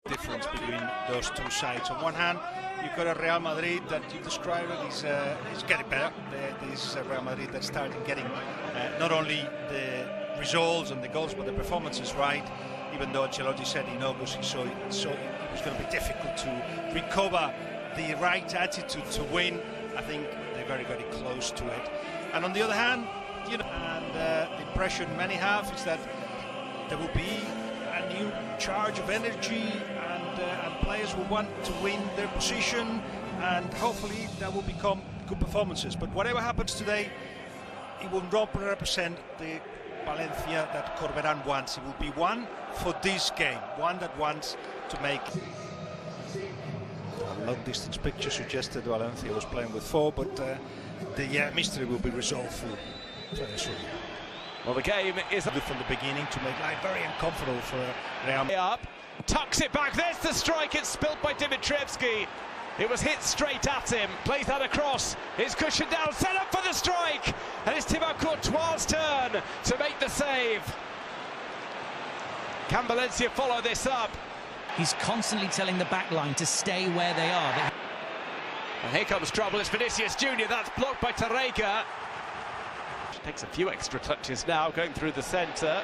difference between those two sides. On one hand, you've got a Real Madrid that you described is getting better. This Real Madrid that's starting getting not only the results and the goals, but the performances right. Even though Ancelotti said in August he saw it was going to be difficult to recover the right attitude to win. I think they're very, very close to it. And on the other hand, you know, and the impression many have is that there will be a new charge of energy, and players will want to win their position, and hopefully that will become good performances. But whatever happens today, it will not represent the Valencia that Corberán wants. It will be one for this game, one that wants to make. A long-distance picture suggested Valencia was playing with four, but the mystery will be resolved for Resumen. Well, the game is from the beginning to make life very uncomfortable for Real. Up, tucks it back. There's the strike. It's spilt by Dimitrievski. It was hit straight at him. Plays that across. It's cushioned down. Set up for the strike. And it's Thibaut Courtois' turn to make the save. Can Valencia follow this up? He's constantly telling the back line to stay where they are. And here comes trouble. It's Vinicius Junior. That's blocked by Tarrega. Takes a few extra touches now, going through the centre.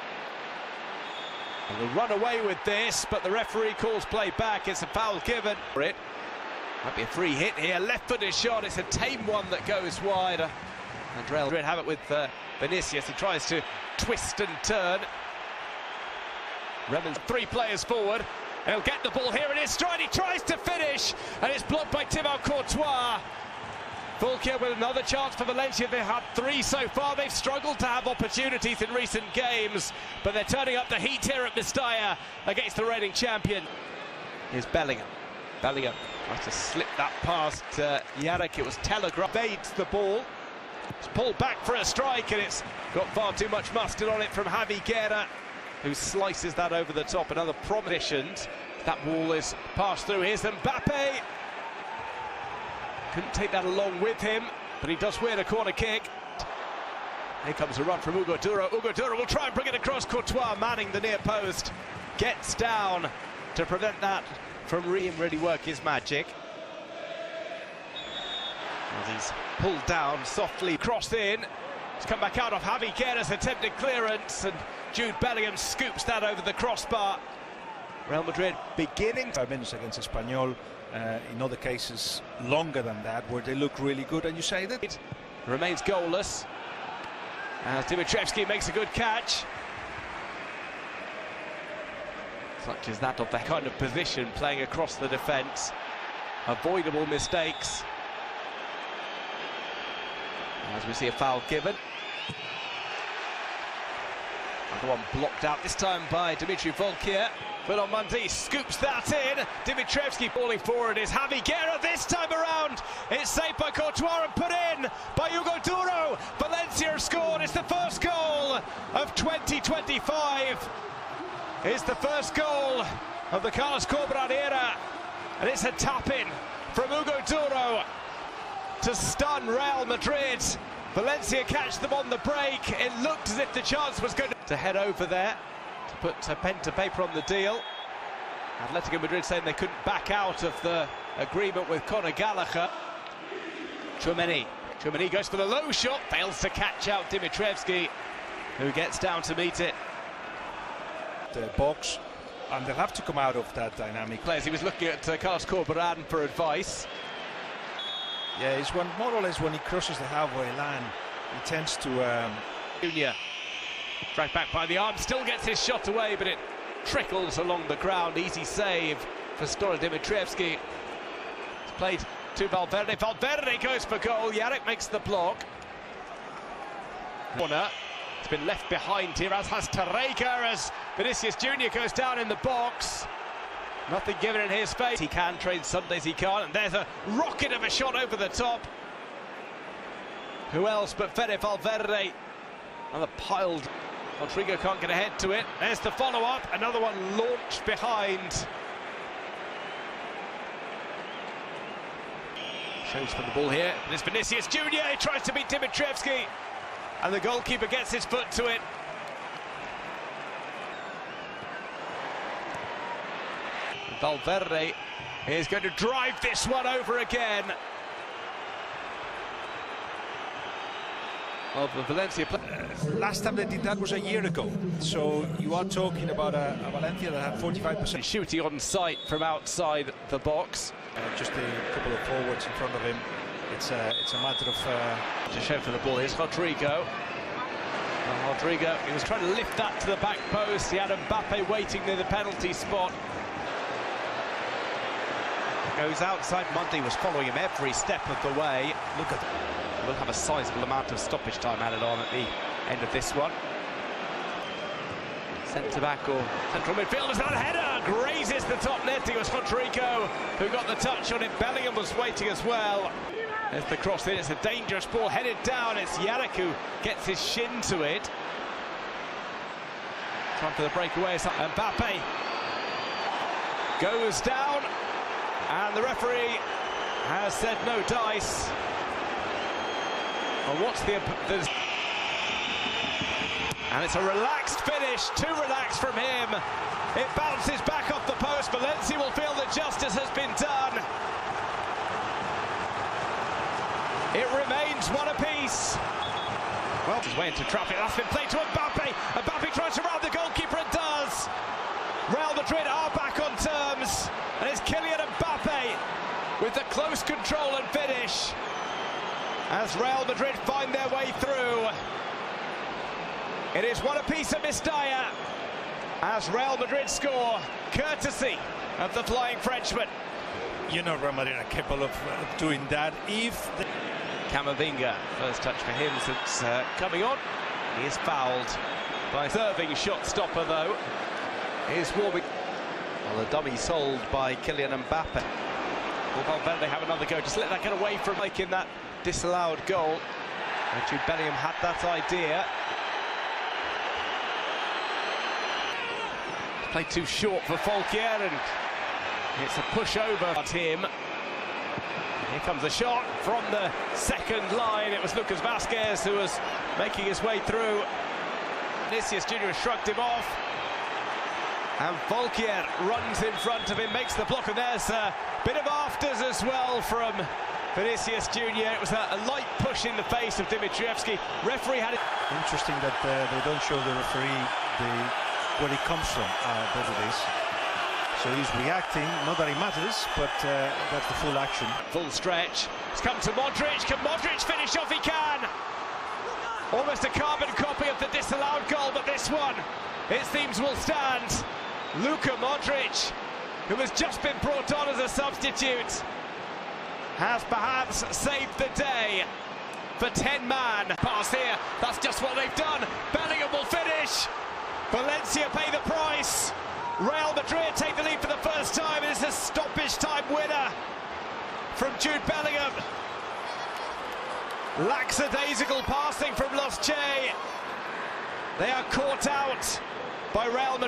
And they'll run away with this, but the referee calls play back. It's a foul given for it. Might be a free hit here. Left-footed shot. It's a tame one that goes wide. And Real Madrid have it with Vinicius. He tries to twist and turn. Remon's three players forward. And he'll get the ball here in his stride. He tries to finish, and it's blocked by Thibaut Courtois. Fulkia with another chance for Valencia. They've had three so far. They've struggled to have opportunities in recent games, but they're turning up the heat here at Mestalla against the reigning champion. Here's Bellingham. Bellingham tries to slip that past Yarek. It was telegraphed. Evades the ball. It's pulled back for a strike, and it's got far too much mustard on it from Javi Guerra, who slices that over the top. Another promised. That ball is passed through. Here's Mbappe. Couldn't take that along with him, but he does win a corner kick. Here comes a run from Hugo Duro. Hugo Duro will try and bring it across. Courtois manning the near post. Gets down to prevent that from really work his magic. As he's pulled down softly, crossed in. It's come back out of Javi Guerra's attempted clearance, and Jude Bellingham scoops that over the crossbar. Real Madrid beginning 5 minutes against Espanyol. In other cases longer than that, where they look really good, and you say that it remains goalless as Dimitrievski makes a good catch. Such as that of the kind of position, playing across the defence. Avoidable mistakes. As we see a foul given. Another one blocked out, this time by Dimitri Volkier. But on Monday scoops that in. Dimitrievski falling forward is Javi Guerra this time around. It's saved by Courtois and put in by Hugo Duro. Valencia scored. It's the first goal of 2025. It's the first goal of the Carlos Corberán era. And it's a tap-in from Hugo Duro to stun Real Madrid. Valencia catch them on the break. It looked as if the chance was going to head over there to put pen to paper on the deal. Atletico Madrid saying they couldn't back out of the agreement with Conor Gallagher. Tchouameni goes for the low shot, fails to catch out Dimitrievski, who gets down to meet it. The box, and they'll have to come out of that dynamic. Players, he was looking at Carlos Corberán for advice. Yeah, it's one more or less when he crosses the halfway line, he tends to Junior dragged back by the arm, still gets his shot away, but it trickles along the ground. Easy save for Stojan Dimitrievski. It's played to Valverde. Valverde goes for goal. Yarek makes the block. Corner. It's been left behind here, as has Tarrega, as Vinicius Junior goes down in the box. Nothing given in his face. He can train, some days he can't. And there's a rocket of a shot over the top. Who else but Fede Valverde? Another piled. Rodrigo can't get ahead to it. There's the follow-up. Another one launched behind. Shows for the ball here. There's Vinicius Junior. He tries to beat Dimitrievski. And the goalkeeper gets his foot to it. Valverde is going to drive this one over again. Of the Valencia last time they did that was a year ago, so you are talking about a Valencia that had 45% shooting on sight from outside the box. Just a couple of forwards in front of him. It's a matter of to show for the ball. Here's Rodrigo. And Rodrigo, he was trying to lift that to the back post. He had Mbappe waiting near the penalty spot. Goes outside. Mundy was following him every step of the way. Look at that. We'll have a sizable amount of stoppage time added on at the end of this one. Centre-back or central midfield, that header grazes the top net. It was Rodrigo who got the touch on it. Bellingham was waiting as well. There's the cross in. It's a dangerous ball headed down. It's Yarek who gets his shin to it. Time for the breakaway. Mbappe goes down, and the referee has said no dice. And what's and it's a relaxed finish, too relaxed from him. It bounces back off the post. Valencia will feel that justice has been done. It remains one apiece. Well, his way into traffic. That's been played to Mbappe. Mbappe tries to round the goalkeeper and does. Real Madrid are back on terms. And it's Kylian Mbappe with the close control and finish, as Real Madrid find their way through. It is one apiece at Mestalla as Real Madrid score, courtesy of the Flying Frenchman. You know, Real Madrid are capable of doing that if Camavinga, first touch for him since coming on. He is fouled by serving shot stopper though. Here's Warwick. Well, the dummy sold by Kylian Mbappe. Will Valverde have another go? Just let that get away from making that disallowed goal. Jude Bellingham had that idea. Played too short for Folkier, and it's a push over at him. Here comes the shot from the second line. It was Lucas Vázquez who was making his way through. Vinicius Junior shrugged him off, and Folkier runs in front of him, makes the block, and there's a bit of afters as well from Vinicius Junior. It was a light push in the face of Dimitrievski. Referee had it. Interesting that they don't show the referee where he comes from, but it is. So he's reacting, not that it matters, but that's the full action. Full stretch. It's come to Modric. Can Modric finish off? He can. Almost a carbon copy of the disallowed goal, but this one, it seems, will stand. Luka Modric, who has just been brought on as a substitute, has perhaps saved the day for 10-man. Pass here, that's just what they've done. Bellingham will finish. Valencia pay the price. Real Madrid take the lead for the first time, and it's a stoppage time winner from Jude Bellingham. Lackadaisical passing from Los Che. They are caught out by Real Madrid.